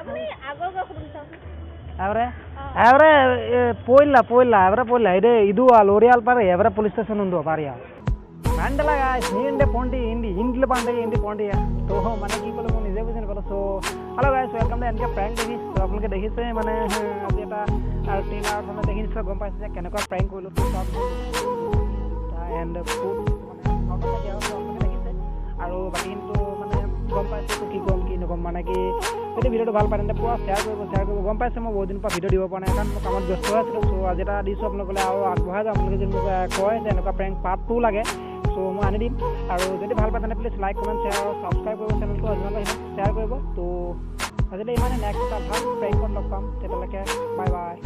আপুনি আগৰ সুধি চাওক അവരെ അവരെ പോയില്ല ഇത് ഇതുവാ ലോറിയാൽ പറയ അവരെ പോലീസ് സ്റ്റേഷൻ ఉందో പറയാ మండల నీండే పోండి ఇంట్లో పండుగ ఏంటి పోండి তো মানে কি কলো মই নিজে বুঝি নাপালো। So hello guys welcome to NK prank TV. তো আপোনালোকে দেখিছে মানে আজি এটা ট্ৰেইলাৰ মানে দেখি নিশ্চয় গম পাইছে যে কেনেকুৱা প্ৰ্যাঙ্ক কৰিলোঁ তো এণ্ড ফুড মানে আপোনালোকে দেখিছে আৰু বাকীখিনিতো মানে গম পাইছে তো কি ক'ম কি নক'ম মানে কি যদি ভিডিঅ'টো ভাল পায় তেন্তে পুৰা শ্বেয়াৰ কৰিব গম পাইছে মই বহুত দিনৰ পৰা ভিডিঅ' দিব পৰা নাই কাৰণ মই কামত ব্যস্ত হৈ আছিলোঁ। চ' আজি এটা দিছোঁ আপোনালোকলৈ আৰু আগবঢ়াই যাওঁ আপোনালোকে যদি মোক কয় যে এনেকুৱা প্ৰ্যাঙ্ক পাৰ্ট 2 লাগে চ' মই আনি দিম আৰু যদি ভাল পায় তেন্তে প্লিজ লাইক কমেণ্ট শ্বেয়াৰ আৰু ছাবস্ক্ৰাইব কৰিব চেনেলটো যিমান পাৰে শ্বেয়াৰ কৰিব। তো আজিলৈ ইমানে নেক্সট এটা ভাল প্ৰ্যাঙ্কত লগ পাম তেতিয়ালৈকে বাই বাই।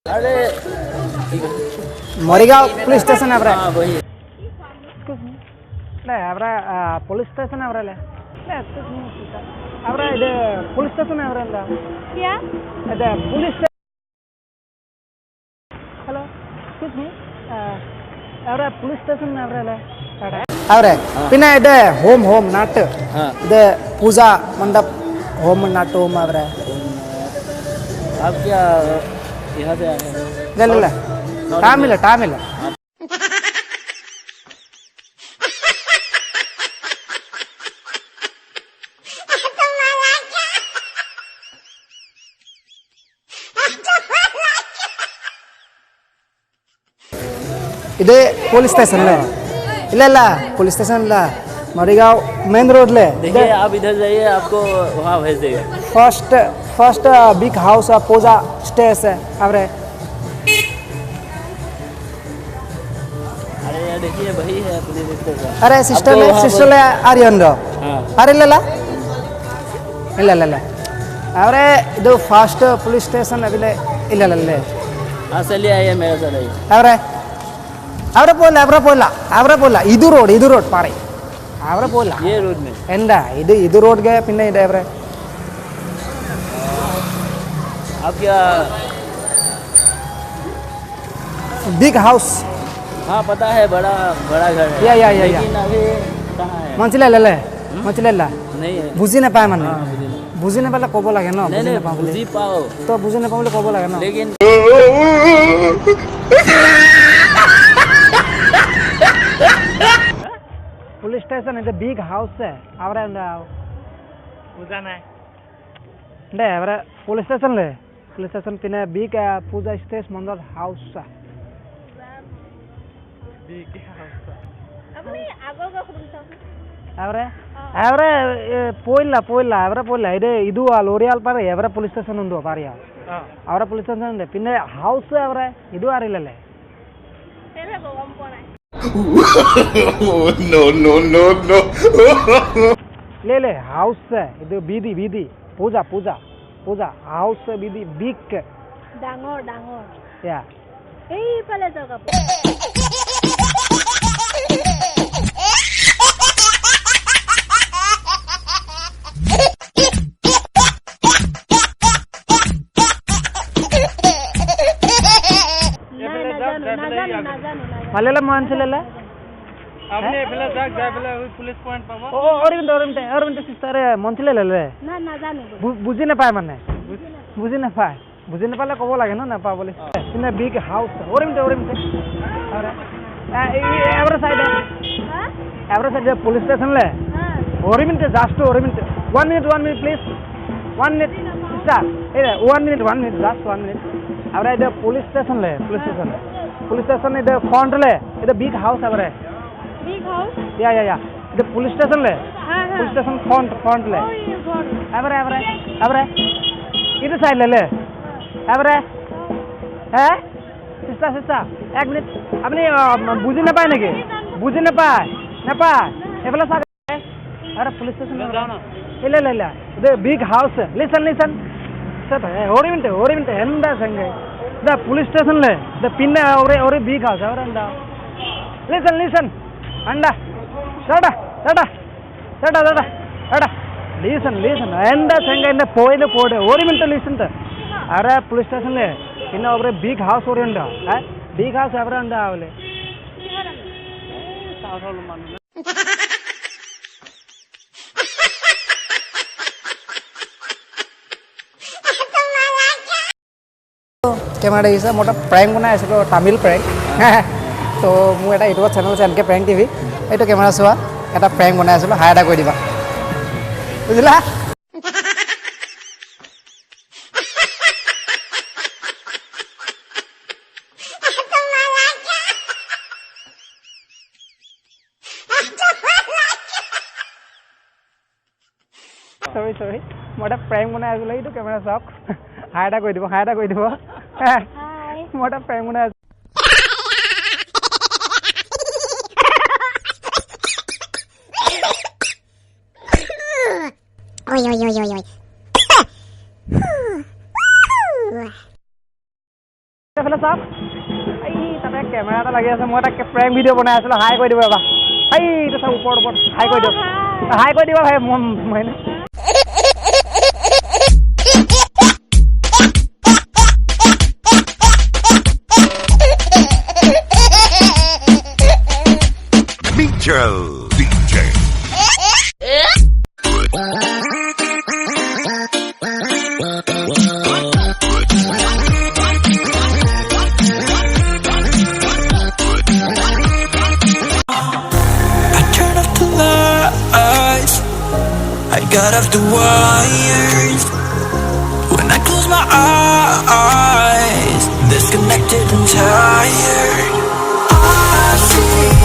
अरे मरीगांव पुलिस स्टेशन है हाँ वही ಅವರ ಪೊಲೀಸ್ ಸ್ಟೇಷನ್ ಅವರಲ್ಲ ಅವರ ಇದು ಪೊಲೀಸ್ ಸ್ಟೇಷನ್ ಅವರಲ್ಲ ಅದೇ ಪೊಲೀಸ್ ಹಲೋ ಎಕ್ಸ್ಕ್ಯೂಸ್ ಮೀ ಅವರ ಪೊಲೀಸ್ ಸ್ಟೇಷನ್ ಅವರಲ್ಲ ಅವರೇ പിന്നെ ഇത് ಹೋಮ್ ನಾಟ್ ಇದು ಪೂಜಾ ಮಂಡಪ ಹೋಮ್ ನಾಟ್ ಹೋಮ್ ಅವರೇ आप क्या यहाँ से आए हैं? ಇಲ್ಲ टाइम ಇಲ್ಲ इधे पुलिस स्टेशन ले ಇಲ್ಲ पुलिस स्टेशन ಇಲ್ಲ मरीगांव मेन रोड ले देखिए आप इधर जाइए आपको वहाँ भेज देगा। फर्स्ट बिग हाउस पूजा स्टेस है अरे यार देखिए वही है पुलिस स्टेशन। अरे सिस्टर ले आर्यन रो अरे ಇಲ್ಲ अरे ಇದು ಫಾಸ್ಟ್ पुलिस स्टेशन अभी ಇಲ್ಲ हाँ चलिए आइए मेरे साथ आइए। ಅವರೇ ಬೋಲ ಇದು ರೋಡ್ ಪಾರೆ ಅವರೇ ಬೋಲ ये रोड में ಎಂದ ಇದು ರೋಡ್ಗೆ ಪಿನ್ನೆ ಇದೆ ಅವರೇ आप क्या बिग हाउस हाँ पता है बड़ा घर है या लेकिन अभी कहाँ है मंचिला नहीं है बुझी ना पाए माने बुझी ना पाले कब लगे ना नहीं बुझी पाओ तो बुझी ना पाले कब लगे ना लेकिन पुलिस स्टेशन है बिग हाउस है ಅವರೇ पूजा नहीं डे ಅವರೇ पुलिस स्टेशन पिने बिग पूजा स्टेज मंदर हाउस बिग हाउस আপুনি আগৰ সুধি চাওক ಅವರೇ പോയില്ല ಇದು ಇದುವಾ ಲೋರಿಯಾಲ್ ಪಾರೆ ಅವರ पुलिस स्टेशन ఉందో ಪಾರಿಯಾ ಅವರ पुलिस स्टेशन ಇದೆ पिने हाउस ಅವರೇ ಇದು ಆರಿಲ್ಲಲೇ ಹೇಳಬೇಕು ಗಮ್ ಪೋಣ No. ले हाउस है ಇದು ಬೀದಿ पूजा हाउस ಬೀದಿ बिग ডাঙৰ या এইফালে যাওক আপুনি ಮಲೆಲ್ಲ ಮಾನ್ಸಲೆಲ್ಲ আপনি এফালে যাক যাই পেলাই ওই পুলিশ পয়েন্ট পাব। और मिनट सिस्टर मंथले নাজানো बुझी नापाय माने बुझी नापाले कब लगे नापा बोले कितना बिग हाउस और minute every side police station ले और मिनट जस्ट और minute 1 minute please 1 minute sister 1 minute just 1 minute ಅವರೇ ಇದು पुलिस स्टेशन ಇದು ಫ್ರಂಟ್ ले ಇದು बिग हाउस ಅವರೇ बिग हाउस या ಇದು पुलिस स्टेशन ले पुलिस स्टेशन फ्रंट ले ಅವರೇ ಇದು साइड ले ಅವರೇ सिस्टर एक मिनट अपनी बुझी ना पाए नेকি बुझी ना पाए एफाले साग अरे पुलिस स्टेशन ಇಲ್ಲ ಇದು बिग हाउस लिसन सर और मिनट ಎಂದ ಸಂಗೆ ದ पुलिस स्टेशन ले ದ पिन्ने और बिग हाउस ಅವರ ಎಂದ लिसन अंडा ചേട്ടാ ചേട്ടാ ചേട്ടാ ചേട്ടാ ലീസൺ എൻ്റെ ചെങ്ക എന്നെ പോയത് പോട് ഒരു മിനിറ്റ് ലീസൺ അവരെ പോലീസ് സ്റ്റേഷനിൽ പിന്നെ അവരെ ബിഗ് ഹൗസ് ഒരു ഉണ്ടോ ബിഗ് ഹൗസ് എവിടെ ഉണ്ടാവില്ലേ কেমেৰা দেখিছে মই এটা প্ৰেংক বনাই আছিলোঁ তামিল প্ৰেংক তো মোৰ এটা ইউটিউবত চেনেল আছে এনকে প্ৰেংক টিভি এইটো কেমেৰা চোৱা এটা প্ৰেংক বনাই আছিলোঁ হাই এটা কৰি দিবা বুজিলা চৰি মই এটা প্ৰেংক বনাই আছিলোঁ এইটো কেমেৰা চাওক হাই এটা কৰি দিব মই এটা প্ৰেংক বনাই আছোঁ এইফালে চাওক এই তাতে কেমেৰা এটা লাগি আছে মই এটা প্ৰেংক ভিডিঅ' বনাই আছিলোঁ হাই কৰি দিব ৰ'বা এইটো চাওক ওপৰত হাই কৰি দিয়ক হাই কৰি দিবা ভাই মই DJ. I got off the wires. When I close my eyes, disconnected and tired. I see